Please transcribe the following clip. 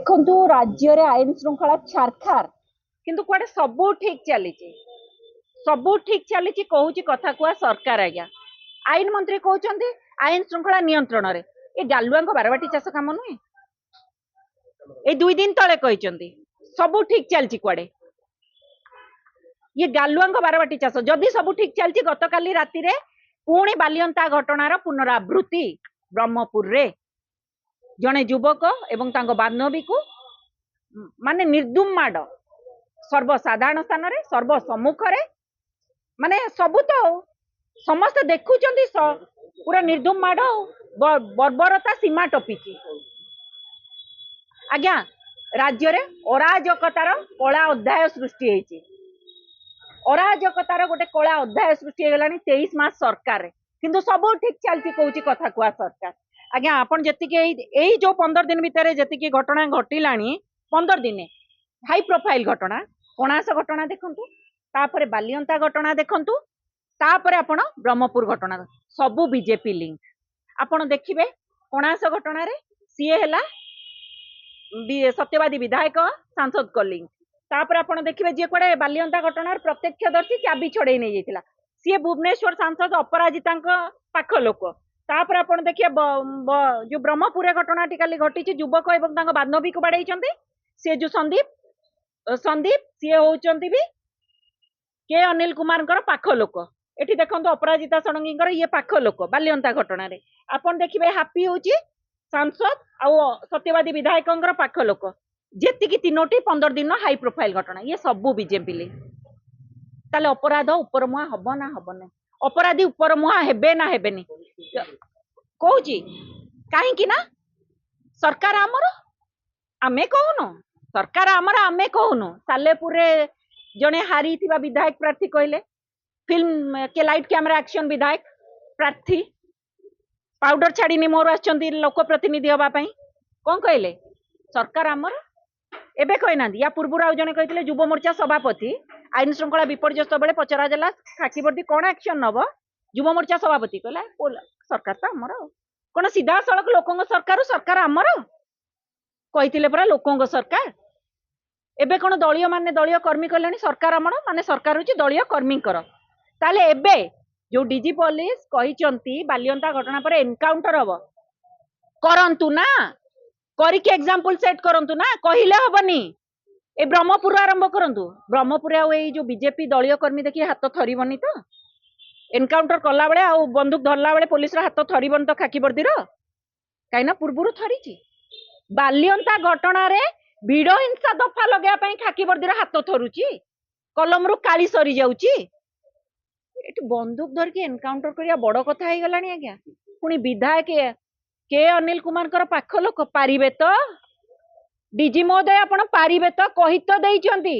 देखु राज्य रे आईन श्रृंखला छारखार किंतु कुआडे सबू ठीक चली सबू ठीक चली कहूँ कथा कुआ सरकार आज्ञा आईन मंत्री कहते आईन श्रृंखला नियंत्रण रे ये गालुआ बारवाटी चाष कम नुहे ये 2 दिन तले कहते सबू ठीक चलती कुआडे ये गालुआ बारवाटी चाष जदि सबू ठीक चलती गत काली राति रे पुणी बालियंता घटनार पुनरावृत्ति ब्रह्मपुर रे जड़े युवक एवं बान्धवी को माने निर्दुम माड़ सर्वसाधारण स्थान रे सर्वसम्मुख रे माने सबू तो समस्त देखुं पूरा निर्दुम माड़ बर्बरता सीमा टपिची आज्ञा राज्य रे अराजकतार कला अध्याय सृष्टि होती अराजकतार गोटे कला अध्याय सृष्टि हो गलानी 23 मास सरकार किंतु सब ठीक चलती कहूँ कथा कुआ सरकार आज्ञा आपन जति जो 15 दिन भितर जी घटना घटिलानी 15 दिन हाई प्रोफाइल घटना कणास घटना देखंतु तापरे बालियंता घटना देखंतु तापरे आपण ब्रह्मपुर घटना सबू बीजेपी लिंक आपण देखिबे कणास घटना रे सीए हैला सत्यवादी विधायक सांसद को लिंक तापरे आपण देखिबे जे कोडे बालियंता घटनार प्रत्यक्षदर्शी चाबी छड़े नै जायतिला सीए भुवनेश्वर सांसद अपराजिता पाख लोक तापर आपण देखिए जो ब्रह्मपुर घटना काली घटी युवक एवं बान्धवी को बाड़े सी जो संदीप सी होती भी के अनिल कुमार पाख लोक एटी देखो अपराजिता षडंगी ये पाख लोक बालियंता घटना रे आपण देखिए हापी हूँ सांसद आउ सत्यवादी विधायक पाख लोक जी 3टी 15 दिन हाई प्रोफाइल घटना ये सबू बीजेपी ताले अपराध उपर मुआ हम ना हम ना अपराधी उपर मुहा हेबे ना हेबेनी कहूँ कहीं ना सरकार आमर आमे कहूनु सरकार आमर आमे कहूनु सालेपुर जड़े हारी थिबा विधायक प्रार्थी कहले फिल्म के लाइट कैमरा एक्शन विधायक प्रार्थी पाउडर छाड़ी मोर आछंती लोक प्रतिनिधि हवा पई कौन कहले सरकार आमर एबे कहना या पूर्व आउ जने कहते युव मोर्चा सभापति आईन श्रृंखला विपर्यस्त बेले पचरा खाकी वर्दी कौन एक्शन नब युव मोर्चा सभापति कहला सरकार तो आमर कौन सीधा सड़क लोकों सरकार सरकार आमर कही पूरा लोकों सरकार एबे कौन दलीय माने दलीय कर्मी कहले सरकार आमर माने सरकार हूँ दलीय कर्मी ताले एबे जो डीजी पुलिस कही बालियंता घटना पर एनकाउंटर हम करंतु ना करिके एग्जांपल सेट करंतु ना कहिले हबनी ए ब्रह्मपुर आरंभ करंतु ब्रह्मपुर जो बीजेपी दलीय कर्मी देखिए हाथ थरबनी तो एनकाउंटर कला बेले आ बंदूक धरला बेले पुलिस हाथ थरबनी तो खाकी वर्दीर कहीं पूर्व थरी बालियंता घटना रे भिड़ हिंसा दफा लगे खाकी वर्दीर हाथ थरुची कलम रु काली सरी जाउची एटी बंदूक धरिकी एनकाउंटर करिया बड़ कथा हो गलानी आज्ञा पुणी विधायक के अनिल कुमार पाख लोक पारिबे तो डीजी महोदय आपण पारिबे तो कही तो देइचंती